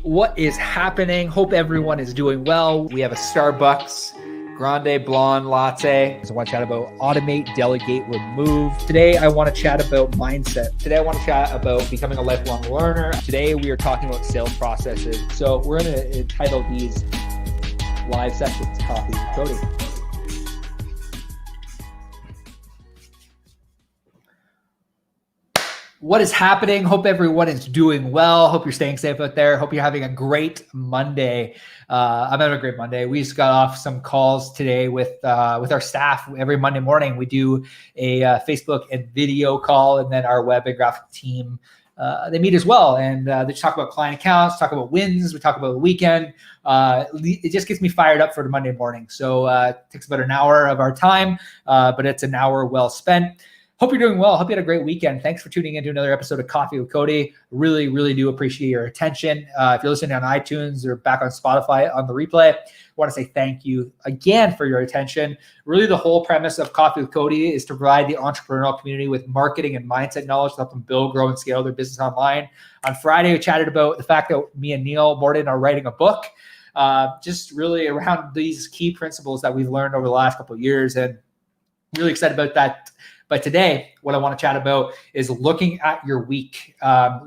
What is happening? Hope everyone is doing well. We have a Starbucks Grande Blonde Latte. So I want to chat about automate, delegate, remove. Today, I want to chat about mindset. Today, I want to chat about becoming a lifelong learner. Today, we are talking about sales processes. So we're going to entitle these live sessions Coffee with Cody. What is happening? Hope everyone is doing well. Hope you're staying safe out there. Hope you're having a great Monday. I'm having a great Monday. We just got off some calls today with our staff. Every Monday morning, we do a Facebook and video call, and then our web and graphic team, they meet as well. And they just talk about client accounts, talk about wins. We talk about the weekend. It just gets me fired up for the Monday morning. So it takes about an hour of our time, but it's an hour well spent. Hope you're doing well. Hope you had a great weekend. Thanks for tuning in to another episode of Coffee with Cody. Really, really do appreciate your attention. If you're listening on iTunes or back on Spotify on the replay, I want to say thank you again for your attention. Really, the whole premise of Coffee with Cody is to provide the entrepreneurial community with marketing and mindset knowledge to help them build, grow, and scale their business online. On Friday, we chatted about the fact that me and Neil Morden are writing a book, just really around these key principles that we've learned over the last couple of years, and really excited about that. But today, what I want to chat about is looking at your week,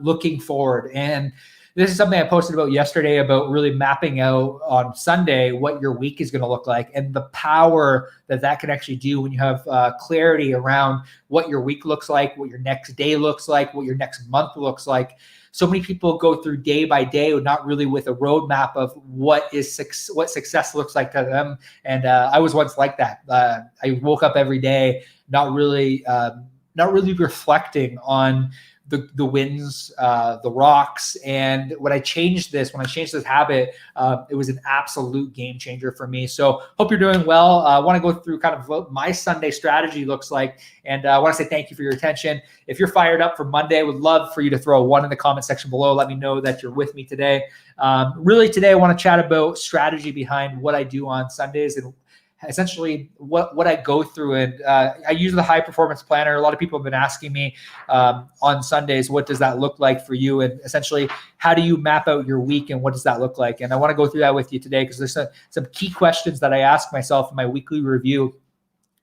looking forward. And this is something I posted about yesterday about really mapping out on Sunday what your week is going to look like and the power that can actually do when you have clarity around what your week looks like, what your next day looks like, what your next month looks like. So many people go through day by day, not really with a roadmap of what success looks like to them. And I was once like that. I woke up every day not really reflecting on the wins, the rocks. And when I changed this habit, it was an absolute game changer for me. So hope you're doing well. I want to go through kind of what my Sunday strategy looks like. And I want to say thank you for your attention. If you're fired up for Monday, I would love for you to throw a 1 in the comment section below. Let me know that you're with me today. Really today, I want to chat about strategy behind what I do on Sundays and essentially what I go through. And I use the high performance planner. A lot of people have been asking me on Sundays, what does that look like for you? And essentially, how do you map out your week and what does that look like? And I want to go through that with you today because there's some key questions that I ask myself in my weekly review.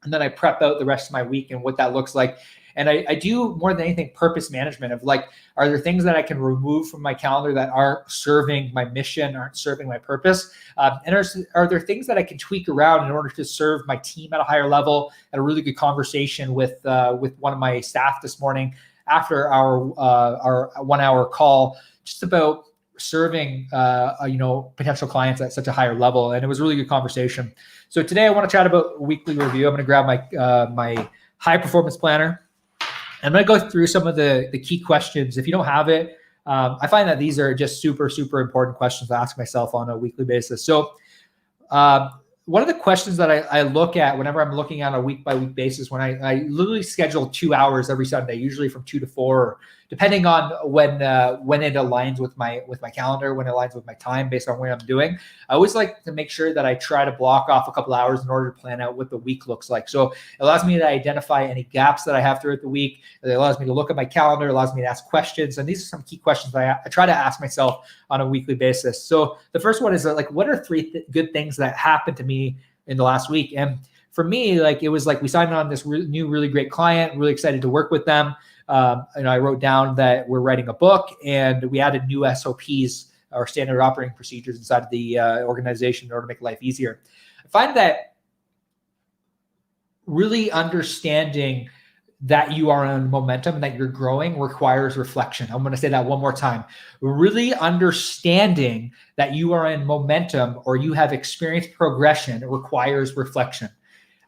And then I prep out the rest of my week and what that looks like. And I do more than anything purpose management of like, are there things that I can remove from my calendar that aren't serving my mission, aren't serving my purpose? And are there things that I can tweak around in order to serve my team at a higher level? Had a really good conversation with one of my staff this morning after our 1 hour call, just about serving potential clients at such a higher level. And it was a really good conversation. So today I want to chat about weekly review. I'm going to grab my high performance planner. I'm going to go through some of the key questions. If you don't have it, I find that these are just super, super important questions to ask myself on a weekly basis. So one of the questions that I look at whenever I'm looking at a week-by-week basis, when I literally schedule 2 hours every Sunday, usually from 2 to 4, depending on when it aligns with my calendar, when it aligns with my time based on what I'm doing. I always like to make sure that I try to block off a couple hours in order to plan out what the week looks like. So it allows me to identify any gaps that I have throughout the week. It allows me to look at my calendar, it allows me to ask questions. And these are some key questions that I try to ask myself on a weekly basis. So the first one is like, what are 3 good things that happened to me in the last week? And for me, like it was like we signed on this new, really great client, really excited to work with them. And I wrote down that we're writing a book and we added new SOPs or standard operating procedures inside of the organization in order to make life easier. I find that really understanding that you are on momentum and that you're growing requires reflection. I'm going to say that one more time. Really understanding that you are in momentum or you have experienced progression requires reflection.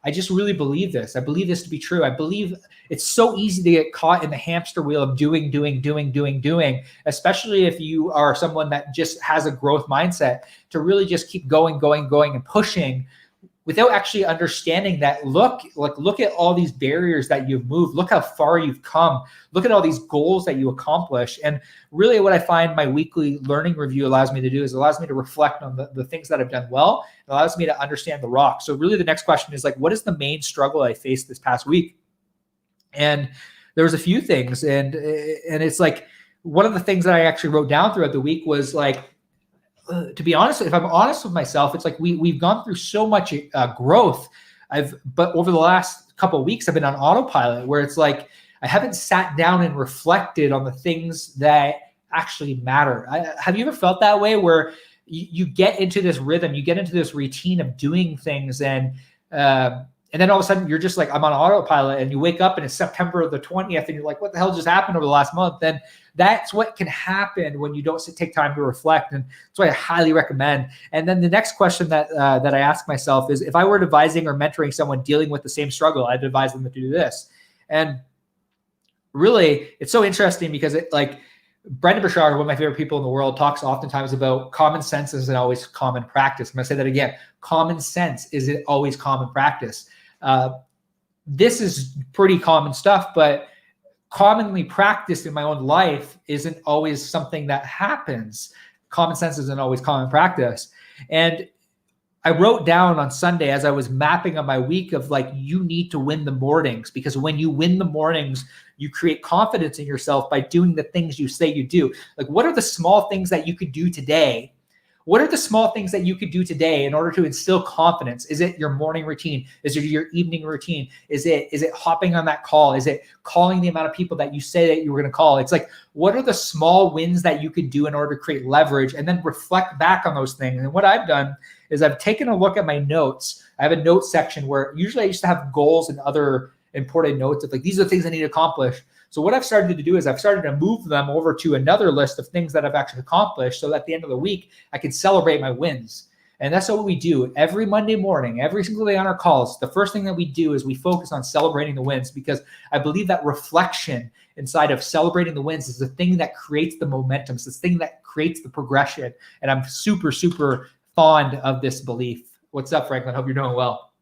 I just really believe this. I believe this to be true. I believe it's so easy to get caught in the hamster wheel of doing, especially if you are someone that just has a growth mindset, to really just keep going and pushing without actually understanding that, look at all these barriers that you've moved. Look how far you've come. Look at all these goals that you accomplished. And really what I find my weekly learning review allows me to do is it allows me to reflect on the things that I've done well. It allows me to understand the rock. So really the next question is like, what is the main struggle I faced this past week? And there was a few things. And it's like, one of the things that I actually wrote down throughout the week was like, to be honest, if I'm honest with myself, it's like we've gone through so much growth. But over the last couple of weeks, I've been on autopilot where it's like I haven't sat down and reflected on the things that actually matter. Have you ever felt that way where you get into this rhythm, you get into this routine of doing things, and then all of a sudden you're just like, I'm on autopilot, and you wake up and it's September the 20th and you're like, what the hell just happened over the last month? Then that's what can happen when you don't take time to reflect. And that's why I highly recommend. And then the next question that I ask myself is, if I were advising or mentoring someone dealing with the same struggle, I'd advise them to do this. And really, it's so interesting because Brendan Burchard, one of my favorite people in the world, talks oftentimes about common sense isn't always common practice. I'm going to say that again. Common sense isn't always common practice. This is pretty common stuff, but commonly practiced in my own life isn't always something that happens. Common sense isn't always common practice. And I wrote down on Sunday as I was mapping on my week of you need to win the mornings, because when you win the mornings, you create confidence in yourself by doing the things you say you do. What are the small things that you could do today? What are the small things that you could do today in order to instill confidence? Is it your morning routine? Is it your evening routine? Is it hopping on that call? Is it calling the amount of people that you say that you were going to call? It's like, what are the small wins that you could do in order to create leverage, and then reflect back on those things? And what I've done is I've taken a look at my notes. I have a notes section where usually I used to have goals and other important notes of these are the things I need to accomplish. So what I've started to do is I've started to move them over to another list of things that I've actually accomplished, so that at the end of the week, I can celebrate my wins. And that's what we do every Monday morning, every single day on our calls. The first thing that we do is we focus on celebrating the wins, because I believe that reflection inside of celebrating the wins is the thing that creates the momentum. It's the thing that creates the progression. And I'm super, super fond of this belief. What's up, Franklin? Hope you're doing well.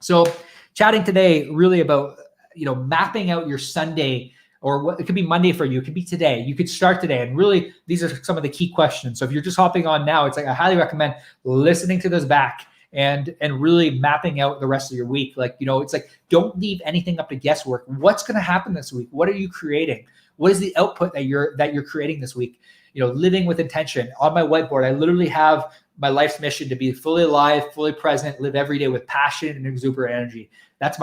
So chatting today really about mapping out your Sunday, or what it could be Monday for you. It could be today. You could start today. And really, these are some of the key questions. So if you're just hopping on now, it's I highly recommend listening to this back and really mapping out the rest of your week. It's don't leave anything up to guesswork. What's going to happen this week? What are you creating? What is the output that you're creating this week? Living with intention. On my whiteboard, I literally have my life's mission to be fully alive, fully present, live every day with passion and exuberant energy. It's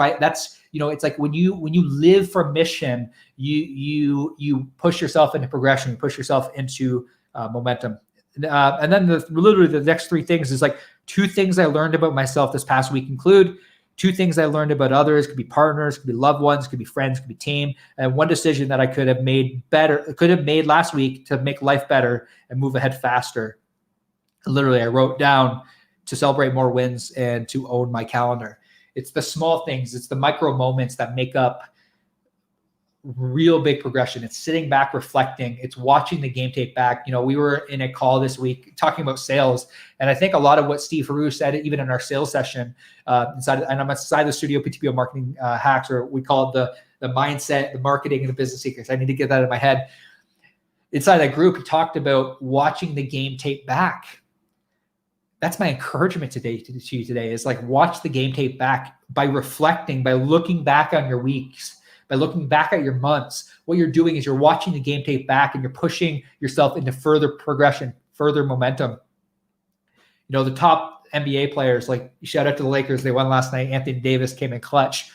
when you live for mission, you push yourself into progression, you push yourself into momentum. And then literally the next three things is 2 things I learned about myself this past week include 2 things I learned about others. Could be partners, could be loved ones, could be friends, could be team. And 1 decision that I could have made last week to make life better and move ahead faster. Literally, I wrote down to celebrate more wins and to own my calendar. It's the small things. It's the micro moments that make up real big progression. It's sitting back, reflecting. It's watching the game tape back. We were in a call this week talking about sales. And I think a lot of what Steve Haru said, even in our sales session, I'm inside the studio, PTPO marketing hacks, or we call it the mindset, the marketing, and the business secrets. I need to get that in my head. Inside that group, he talked about watching the game tape back. That's my encouragement to you today is watch the game tape back by reflecting, by looking back on your weeks, by looking back at your months. What you're doing is you're watching the game tape back and you're pushing yourself into further progression, further momentum. The top NBA players, shout out to the Lakers. They won last night. Anthony Davis came in clutch.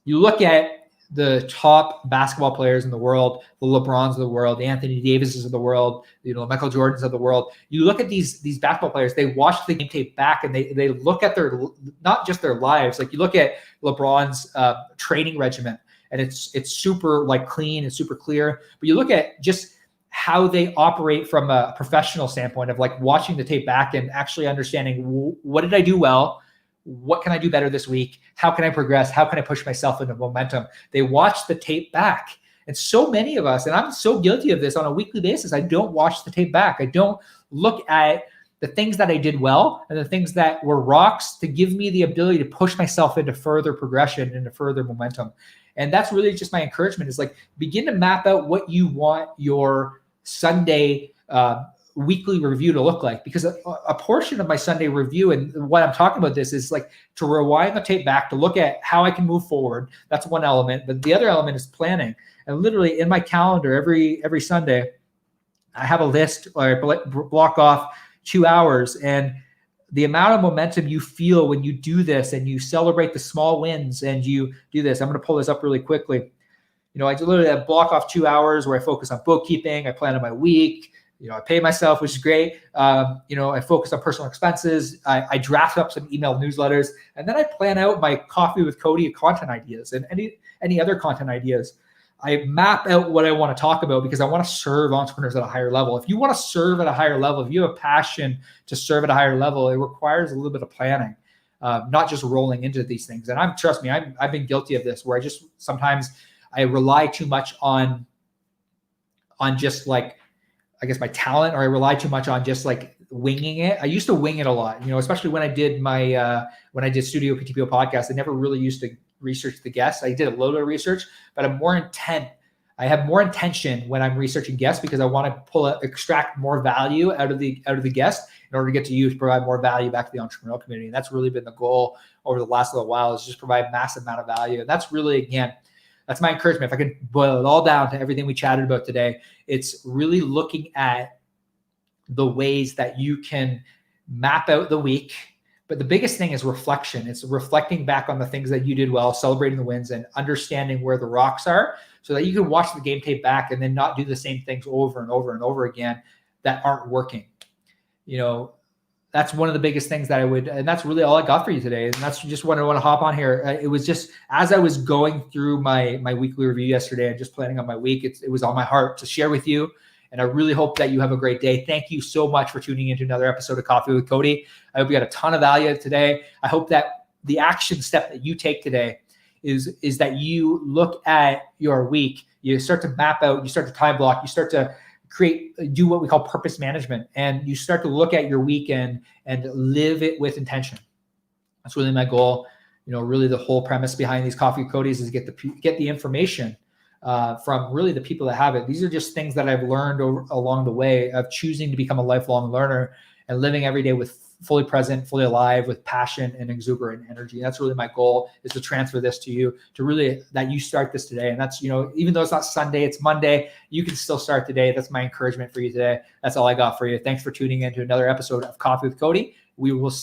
You look at the top basketball players in the world, the LeBrons of the world, the Anthony Davises of the world, Michael Jordans of the world. You look at these basketball players, they watch the game tape back and they look at their, not just their lives. You look at LeBron's training regimen and it's super clean and super clear. But you look at just how they operate from a professional standpoint of watching the tape back and actually understanding what did I do well? What can I do better this week? How can I progress? How can I push myself into momentum? They watch the tape back. And so many of us, and I'm so guilty of this on a weekly basis, I don't watch the tape back. I don't look at the things that I did well and the things that were rocks to give me the ability to push myself into further progression, into further momentum. And that's really just my encouragement is begin to map out what you want your Sunday weekly review to look like, because a portion of my Sunday review and what I'm talking about this is to rewind the tape back to look at how I can move forward. That's one element, but the other element is planning. And literally in my calendar every Sunday, I have a list or I block off, 2 hours. And the amount of momentum you feel when you do this and you celebrate the small wins and you do this. I'm going to pull this up really quickly. I literally block off 2 hours where I focus on bookkeeping. I plan on my week. I pay myself, which is great. I focus on personal expenses. I draft up some email newsletters, and then I plan out my Coffee with Cody content ideas and any other content ideas. I map out what I want to talk about because I want to serve entrepreneurs at a higher level. If you want to serve at a higher level, if you have a passion to serve at a higher level, it requires a little bit of planning, not just rolling into these things. And trust me, I've been guilty of this, where sometimes I rely too much on just like, I guess, my talent, or I rely too much on just like winging it. I used to wing it a lot, especially when I did Studio PTPO podcast. I never really used to research the guests. I did a little bit of research, but I'm more intent. I have more intention when I'm researching guests because I want to extract more value out of the guest in order to get to you to provide more value back to the entrepreneurial community. And that's really been the goal over the last little while, is just provide massive amount of value. And that's really, again, that's my encouragement. If I could boil it all down to everything we chatted about today, it's really looking at the ways that you can map out the week. But the biggest thing is reflection. It's reflecting back on the things that you did well, celebrating the wins, and understanding where the rocks are so that you can watch the game tape back and then not do the same things over and over and over again that aren't working. That's one of the biggest things that and that's really all I got for you today. And that's just what I want to hop on here. It was just, as I was going through my weekly review yesterday and just planning on my week, it was on my heart to share with you. And I really hope that you have a great day. Thank you so much for tuning into another episode of Coffee with Cody. I hope you got a ton of value today. I hope that the action step that you take today is that you look at your week, you start to map out, you start to time block, you start to do what we call purpose management, and you start to look at your weekend and live it with intention. That's really my goal. Really the whole premise behind these Coffee with Cody's is get the information from really the people that have it. These are just things that I've learned along the way of choosing to become a lifelong learner and living every day with fully present, fully alive, with passion and exuberant energy. That's really my goal, is to transfer this to you, to really that you start this today. And that's, even though it's not Sunday, it's Monday, you can still start today. That's my encouragement for you today. That's all I got for you. Thanks for tuning in to another episode of Coffee with Cody. We will